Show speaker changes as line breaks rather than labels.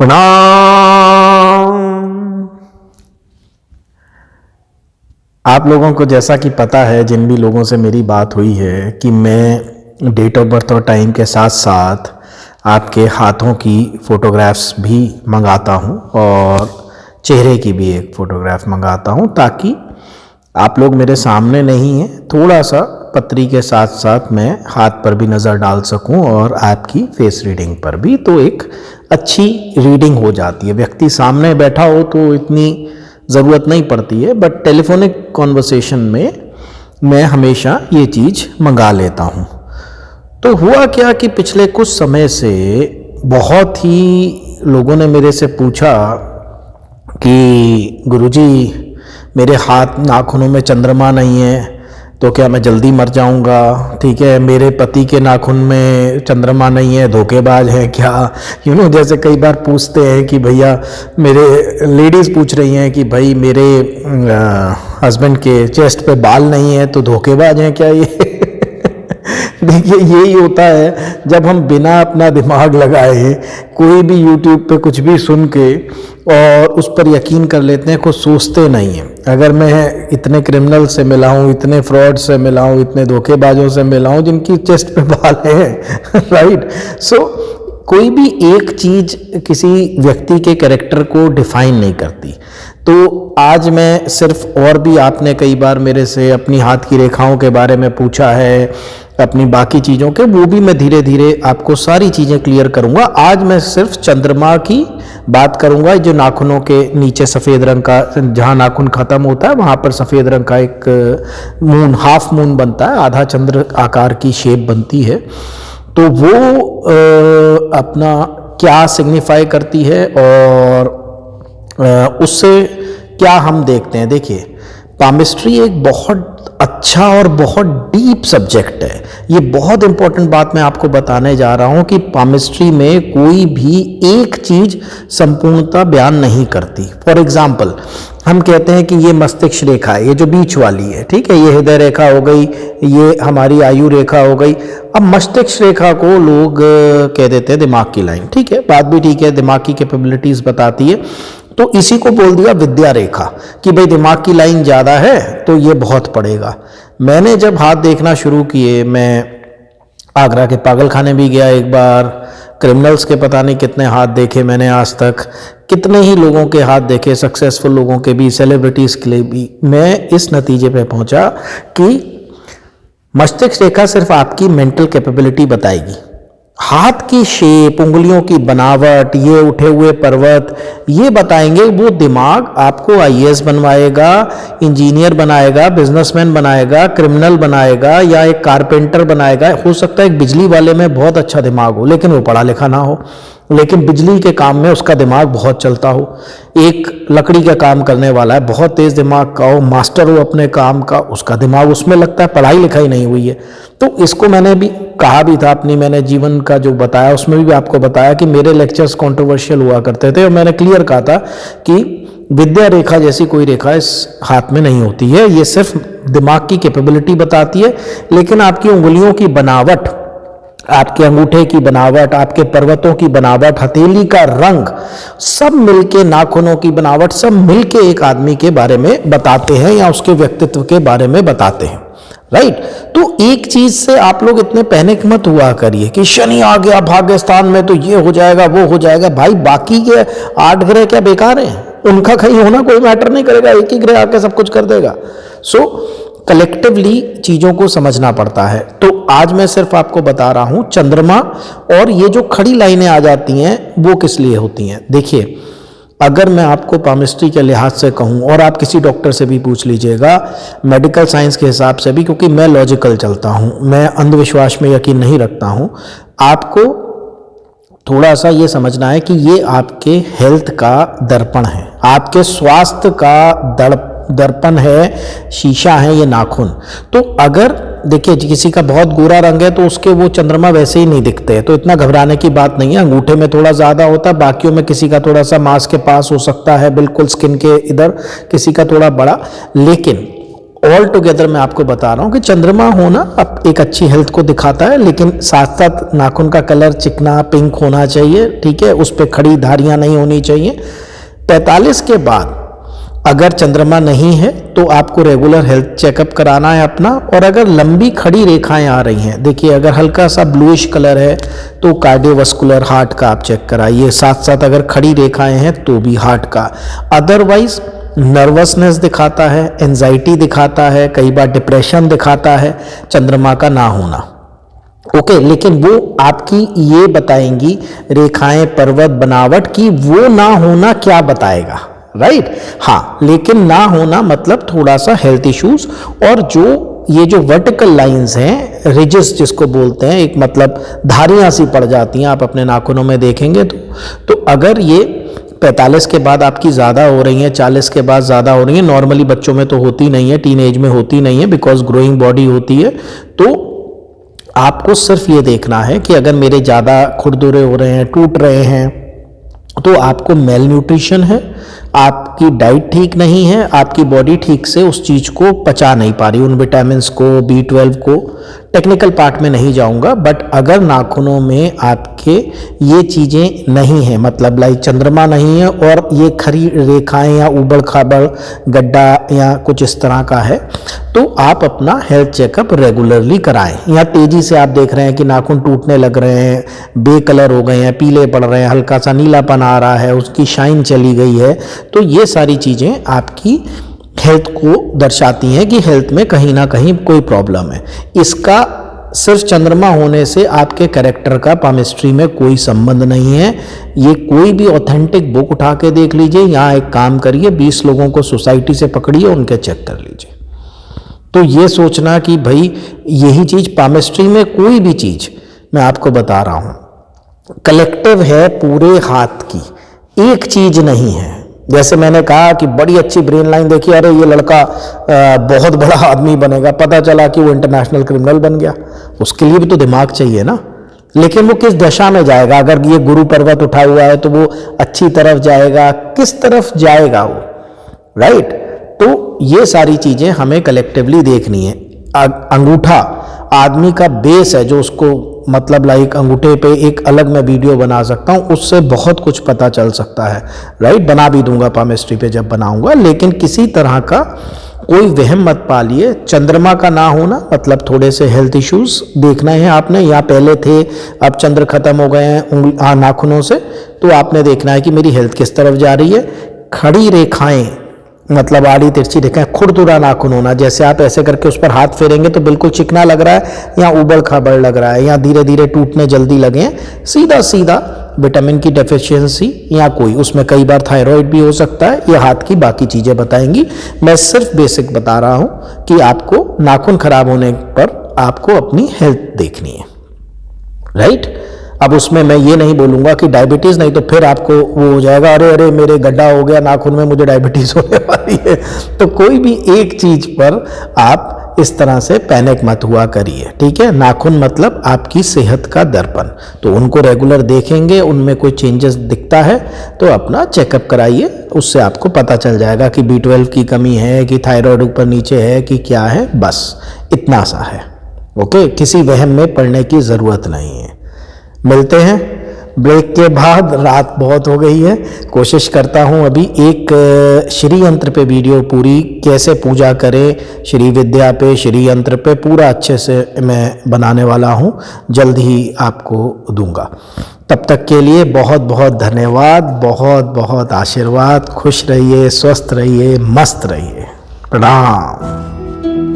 प्रणाम। आप लोगों को जैसा कि पता है, जिन भी लोगों से मेरी बात हुई है, कि मैं डेट ऑफ बर्थ और टाइम के साथ साथ आपके हाथों की फ़ोटोग्राफ्स भी मंगाता हूं और चेहरे की भी एक फ़ोटोग्राफ मंगाता हूं, ताकि आप लोग मेरे सामने नहीं हैं, थोड़ा सा पत्री के साथ साथ मैं हाथ पर भी नज़र डाल सकूं और आपकी फेस रीडिंग पर भी, तो एक अच्छी रीडिंग हो जाती है। व्यक्ति सामने बैठा हो तो इतनी ज़रूरत नहीं पड़ती है, बट टेलीफोनिक कॉन्वर्सेशन में मैं हमेशा ये चीज़ मंगा लेता हूँ। तो हुआ क्या कि पिछले कुछ समय से बहुत ही लोगों ने मेरे से पूछा कि गुरुजी, मेरे हाथ नाखूनों में चंद्रमा नहीं है, तो क्या मैं जल्दी मर जाऊंगा? ठीक है, मेरे पति के नाखून में चंद्रमा नहीं है, धोखेबाज है क्या? जैसे कई बार पूछते हैं कि भैया, मेरे लेडीज़ पूछ रही हैं कि भाई मेरे हस्बैंड के चेस्ट पे बाल नहीं है, तो धोखेबाज हैं क्या ये? देखिए, यही होता है जब हम बिना अपना दिमाग लगाए कोई भी यूट्यूब पे कुछ भी सुन के और उस पर यकीन कर लेते हैं, कुछ सोचते नहीं हैं। अगर मैं इतने क्रिमिनल से मिला हूँ, इतने फ्रॉड से मिला हूँ, इतने धोखेबाजों से मिला हूँ जिनकी चेस्ट पे बाल हैं राइट। सो कोई भी एक चीज़ किसी व्यक्ति के कैरेक्टर को डिफाइन नहीं करती। तो आज मैं सिर्फ, और भी आपने कई बार मेरे से अपनी हाथ की रेखाओं के बारे में पूछा है, अपनी बाकी चीज़ों के, वो भी मैं धीरे धीरे आपको सारी चीज़ें क्लियर करूँगा। आज मैं सिर्फ चंद्रमा की बात करूँगा, जो नाखूनों के नीचे सफ़ेद रंग का, जहाँ नाखून ख़त्म होता है वहाँ पर सफ़ेद रंग का एक मून, हाफ मून बनता है, आधा चंद्र आकार की शेप बनती है। तो वो अपना क्या सिग्निफाई करती है और उससे क्या हम देखते हैं। देखिए, पामिस्ट्री एक बहुत अच्छा और बहुत डीप सब्जेक्ट है। ये बहुत इंपॉर्टेंट बात मैं आपको बताने जा रहा हूँ कि पामिस्ट्री में कोई भी एक चीज़ संपूर्णता बयान नहीं करती। फॉर एग्जाम्पल, हम कहते हैं कि ये मस्तिष्क रेखा है, ये जो बीच वाली है, ठीक है, ये हृदय रेखा हो गई, ये हमारी आयु रेखा हो गई। अब मस्तिष्क रेखा को लोग कह देते हैं दिमाग की लाइन, ठीक है, बात भी ठीक है, दिमाग की कैपेबिलिटीज़ बताती है। तो इसी को बोल दिया विद्या रेखा कि भाई दिमाग की लाइन ज़्यादा है तो ये बहुत पड़ेगा। मैंने जब हाथ देखना शुरू किए, मैं आगरा के पागलखाने भी गया एक बार, क्रिमिनल्स के पता नहीं कितने हाथ देखे मैंने आज तक, कितने ही लोगों के हाथ देखे, सक्सेसफुल लोगों के भी, सेलिब्रिटीज़ के लिए भी। मैं इस नतीजे पे पहुंचा कि मस्तिष्क रेखा सिर्फ आपकी मेंटल कैपेबिलिटी बताएगी। हाथ की शेप, उंगलियों की बनावट, ये उठे हुए पर्वत, ये बताएंगे। वो दिमाग आपको आईएएस बनवाएगा, इंजीनियर बनाएगा, बिजनेसमैन बनाएगा, क्रिमिनल बनाएगा, या एक कारपेंटर बनाएगा। हो सकता है एक बिजली वाले में बहुत अच्छा दिमाग हो लेकिन वो पढ़ा लिखा ना हो, लेकिन बिजली के काम में उसका दिमाग बहुत चलता हो। एक लकड़ी का काम करने वाला है, बहुत तेज दिमाग का हो, मास्टर हो अपने काम का, उसका दिमाग उसमें लगता है, पढ़ाई लिखाई नहीं हुई है। तो इसको मैंने भी कहा भी था, अपनी मैंने जीवन का जो बताया उसमें भी आपको बताया कि मेरे लेक्चर्स कंट्रोवर्शियल हुआ करते थे और मैंने क्लियर कहा था कि विद्या रेखा जैसी कोई रेखा इस हाथ में नहीं होती है, ये सिर्फ दिमाग की कैपेबिलिटी बताती है। लेकिन आपकी उंगलियों की बनावट, आपके अंगूठे की बनावट, आपके पर्वतों की बनावट, हथेली का रंग, सब मिलके, नाखूनों की बनावट, सब मिलके एक आदमी के बारे में बताते हैं या उसके व्यक्तित्व के बारे में बताते हैं, राइट। तो एक चीज से आप लोग इतने पैनिक मत हुआ करिए कि शनि आ गया भाग्यस्थान में तो ये हो जाएगा, वो हो जाएगा। भाई, बाकी के 8 ग्रह क्या बेकार हैं? उनका कहीं होना कोई मैटर नहीं करेगा, एक ही ग्रह आके सब कुछ कर देगा। सो कलेक्टिवली चीज़ों को समझना पड़ता है। तो आज मैं सिर्फ आपको बता रहा हूँ चंद्रमा, और ये जो खड़ी लाइनें आ जाती हैं वो किस लिए होती हैं। देखिए, अगर मैं आपको पामिस्ट्री के लिहाज से कहूँ, और आप किसी डॉक्टर से भी पूछ लीजिएगा, मेडिकल साइंस के हिसाब से भी, क्योंकि मैं लॉजिकल चलता हूँ, मैं अंधविश्वास में यकीन नहीं रखता हूँ, आपको थोड़ा सा ये समझना है कि ये आपके हेल्थ का दर्पण है, आपके स्वास्थ्य का दर्पण है, शीशा है ये नाखून। तो अगर देखिए, किसी का बहुत गोरा रंग है तो उसके वो चंद्रमा वैसे ही नहीं दिखते हैं, तो इतना घबराने की बात नहीं है। अंगूठे में थोड़ा ज़्यादा होता है, बाकियों में किसी का थोड़ा सा मांस के पास हो सकता है, बिल्कुल स्किन के इधर, किसी का थोड़ा बड़ा। लेकिन ऑल टुगेदर मैं आपको बता रहा हूँ कि चंद्रमा होना अब एक अच्छी हेल्थ को दिखाता है, लेकिन साथ साथ नाखून का कलर चिकना पिंक होना चाहिए, ठीक है, उस पर खड़ी धारियाँ नहीं होनी चाहिए। 45 के बाद अगर चंद्रमा नहीं है तो आपको रेगुलर हेल्थ चेकअप कराना है अपना। और अगर लंबी खड़ी रेखाएं आ रही हैं, देखिए अगर हल्का सा ब्लूइश कलर है तो कार्डियोवास्कुलर हार्ट का आप चेक कराइए, साथ साथ अगर खड़ी रेखाएं हैं तो भी हार्ट का। अदरवाइज नर्वसनेस दिखाता है, एंजाइटी दिखाता है, कई बार डिप्रेशन दिखाता है चंद्रमा का ना होना। ओके, लेकिन वो आपकी ये बताएंगी रेखाएं, पर्वत, बनावट की, वो ना होना क्या बताएगा, राइट। हाँ, लेकिन ना होना मतलब थोड़ा सा हेल्थ इश्यूज, और जो ये जो वर्टिकल लाइंस हैं, रिजेस जिसको बोलते हैं, एक मतलब धारियां सी पड़ जाती हैं, आप अपने नाखूनों में देखेंगे तो अगर ये 45 के बाद आपकी ज़्यादा हो रही हैं, 40 के बाद ज़्यादा हो रही हैं, नॉर्मली बच्चों में तो होती नहीं है, टीन एज में होती नहीं है, बिकॉज ग्रोइंग बॉडी होती है, तो आपको सिर्फ ये देखना है कि अगर मेरे ज़्यादा खुरदुरे हो रहे हैं, टूट रहे हैं, तो आपको मेल न्यूट्रिशन है, आपकी डाइट ठीक नहीं है, आपकी बॉडी ठीक से उस चीज़ को पचा नहीं पा रही, उन विटामिन्स को, B12 को। टेक्निकल पार्ट में नहीं जाऊंगा, बट अगर नाखूनों में आपके ये चीज़ें नहीं हैं, मतलब लाइक चंद्रमा नहीं है और ये खरी रेखाएं या उबड़ खाबड़ गड्ढा या कुछ इस तरह का है, तो आप अपना हेल्थ चेकअप रेगुलरली कराएं। या तेज़ी से आप देख रहे हैं कि नाखून टूटने लग रहे हैं, बेकलर हो गए हैं, पीले पड़ रहे हैं, हल्का सा नीलापन आ रहा है, उसकी शाइन चली गई है, तो ये सारी चीज़ें आपकी हेल्थ को दर्शाती हैं कि हेल्थ में कहीं ना कहीं कोई प्रॉब्लम है। इसका सिर्फ चंद्रमा होने से आपके कैरेक्टर का पामिस्ट्री में कोई संबंध नहीं है। ये कोई भी ऑथेंटिक बुक उठा के देख लीजिए, यहाँ एक काम करिए, 20 लोगों को सोसाइटी से पकड़िए, उनके चेक कर लीजिए। तो ये सोचना कि भाई यही चीज़ पामिस्ट्री में, कोई भी चीज़ मैं आपको बता रहा हूँ कलेक्टिव है पूरे हाथ की, एक चीज़ नहीं है। जैसे मैंने कहा कि बड़ी अच्छी ब्रेन लाइन देखी, अरे ये लड़का बहुत बड़ा आदमी बनेगा, पता चला कि वो इंटरनेशनल क्रिमिनल बन गया। उसके लिए भी तो दिमाग चाहिए ना, लेकिन वो किस दशा में जाएगा? अगर ये गुरु पर्वत उठा हुआ है तो वो अच्छी तरफ जाएगा, किस तरफ जाएगा वो, राइट। तो ये सारी चीज़ें हमें कलेक्टिवली देखनी है। अंगूठा आदमी का बेस है, जो उसको मतलब लाइक अंगूठे पे एक अलग मैं वीडियो बना सकता हूँ, उससे बहुत कुछ पता चल सकता है, राइट। बना भी दूंगा पामिस्ट्री पे जब बनाऊंगा, लेकिन किसी तरह का कोई वहम मत पालिए। चंद्रमा का ना होना मतलब थोड़े से हेल्थ इश्यूज देखना है आपने, या पहले थे अब चंद्र खत्म हो गए हैं नाखूनों से, तो आपने देखना है कि मेरी हेल्थ किस तरफ जा रही है। खड़ी रेखाएं मतलब आड़ी तिरछी रेखाएं, खुरदुरा नाखून होना, जैसे आप ऐसे करके उस पर हाथ फेरेंगे तो बिल्कुल चिकना लग रहा है, या उबड़ खाबड़ लग रहा है, या धीरे धीरे टूटने जल्दी लगे हैं, सीधा सीधा विटामिन की डेफिशिएंसी, या कोई उसमें कई बार थायराइड भी हो सकता है। ये हाथ की बाकी चीज़ें बताएंगी, मैं सिर्फ बेसिक बता रहा हूँ कि आपको नाखून खराब होने पर आपको अपनी हेल्थ देखनी है, राइट। अब उसमें मैं ये नहीं बोलूँगा कि डायबिटीज़, नहीं तो फिर आपको वो हो जाएगा, अरे अरे मेरे गड्ढा हो गया नाखून में, मुझे डायबिटीज़ होने वाली है। तो कोई भी एक चीज़ पर आप इस तरह से पैनिक मत हुआ करिए, ठीक है। नाखून मतलब आपकी सेहत का दर्पण, तो उनको रेगुलर देखेंगे, उनमें कोई चेंजेस दिखता है तो अपना चेकअप कराइए, उससे आपको पता चल जाएगा कि B12 की कमी है, कि थायराइड ऊपर नीचे है, कि क्या है, बस इतना सा है। ओके, किसी वहम में पड़ने की ज़रूरत नहीं है। मिलते हैं ब्रेक के बाद, रात बहुत हो गई है। कोशिश करता हूँ अभी एक श्री यंत्र पे वीडियो पूरी, कैसे पूजा करें श्री विद्या पे, श्री यंत्र पे पूरा अच्छे से मैं बनाने वाला हूँ, जल्द ही आपको दूंगा। तब तक के लिए बहुत बहुत धन्यवाद, बहुत बहुत आशीर्वाद। खुश रहिए, स्वस्थ रहिए, मस्त रहिए। प्रणाम।